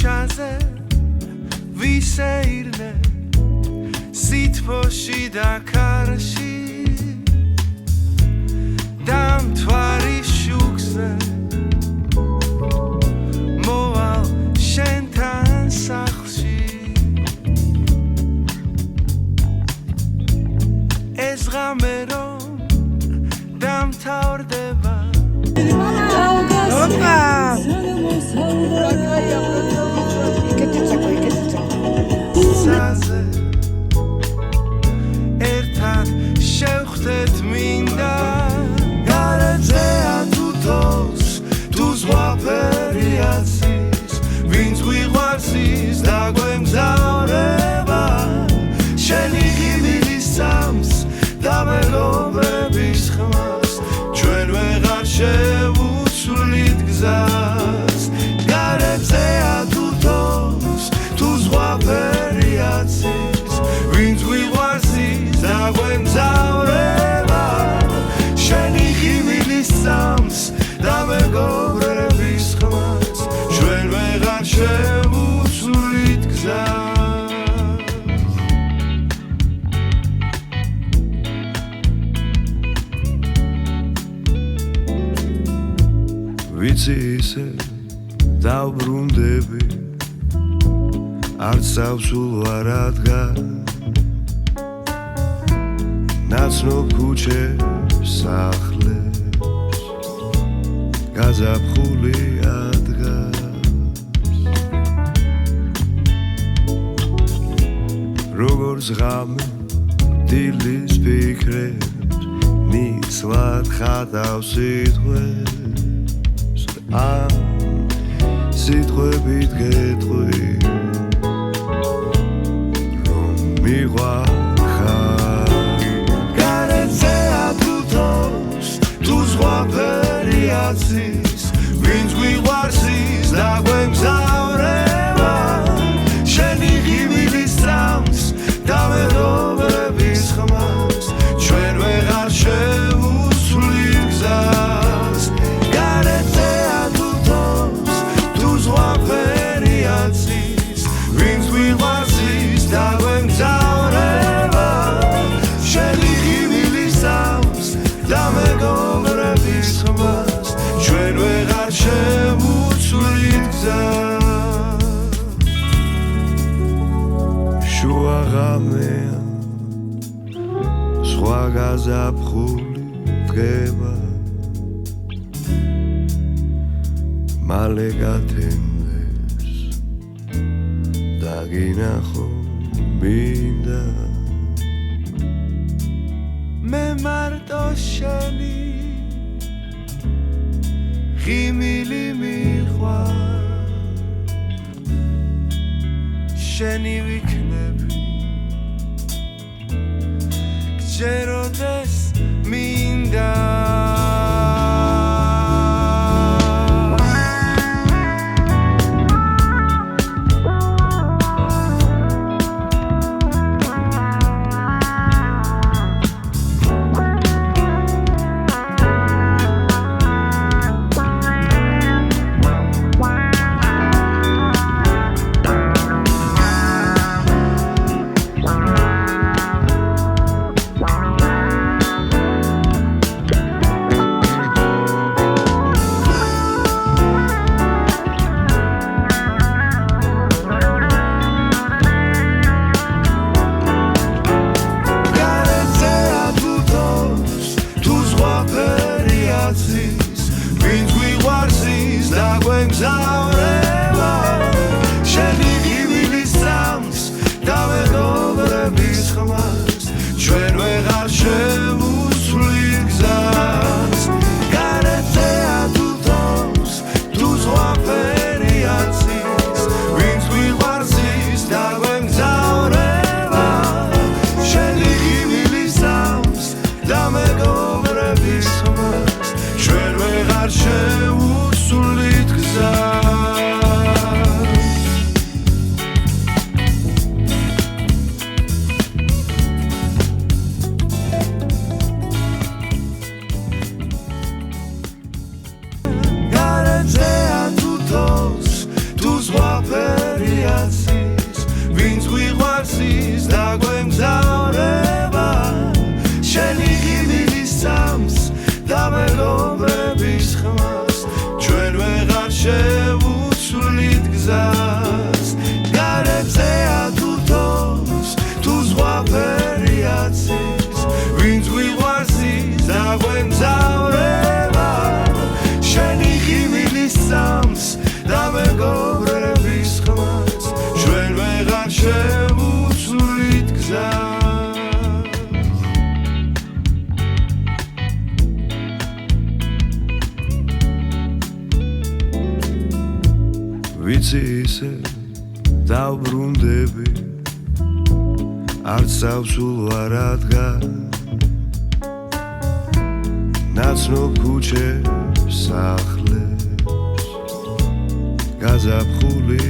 ქუჩაზე ვისეირნე სითბოში და ქარში დამთვარი შუქზე მოვალ შენთან სახლში ეს ღამე რომ დამთავრდება ერთად შევხვდეთ მინდა გარეწეა თუთოს თუ ზღვაფერიაცის ვინც გვიყვარსის და გვემგზავრება შენი ღიმილის სამს და მეგობრების ხმას ჩვენ ვეღარ შევუცვლით გზას გარეწეა თუთოს თუ ზღვაფერიაცის ვინც გვიყვარსის და გვემგზავრება შენი ღიმილის სამს და მეგობრების ხმას ჩვენ ვეღარ შევუცვლით გზას ვიცი ისე დავბრუნდები არც დავსულ ვარ ადგან ნაცნობ ქუჩებს სახლებს გაზაფხული ადგას როგორც ღამე დილის ფიქრებს მიცლად ხატავს სიტყვებს ან სიტყვებით გეტყვი რომ მიყვარხარ გარეწეა თუთოს თუ ზღვაფერიაცის ვინც გვიყვარსის და გვემგზავრება შენი ღიმილის სამს და მეგობრების ხმას ჩვენ ვეღარ შევუცვლით გზას გარეწეა თუთოს თუ ზღვაფერიაცის ვინც გვიყვარსის და გვემგზავრება შენი ღიმილის სამს და მეგობრების ხმას ჩვენ ვეღარ შევუცვლით გზას შუა ღამეა სხვა გაზაფხული დგება მალე გათენდეს დაგინახო მინდა მე მარტო შენი ღიმილი მიყვარ შენი ვიქნები გჯეროდეს მინდა ვინც გვიყვარსის და გვემგზავრება შენი ღიმილის სამს და მეგობრების ხმას ჩვენ ვეღარ შევუცვლით გზას გარეწეა თუთოს თუ ზღვაფერიაცის ვინც გვიყვარსის და გვემგზავრება შენი ღიმილის სამს და მეგობრების ხმას ჩვენ ვეღარ შევუცვლით გზას შევუცვლით გზას გარეთზეა თუ თავს თუ ზღვაფერი აცის ვინც ვიყვარს ის დაგვემგზავრება შენი ხივილის სამს და მეგობრების ხმას ჩვენ ვეღარ შევუცვლით გზას ვიცი ისე დავბრუნდები არც დავსულ ვარ ადგან ნაცნობ ქუჩებს სახლებს გაზაფხული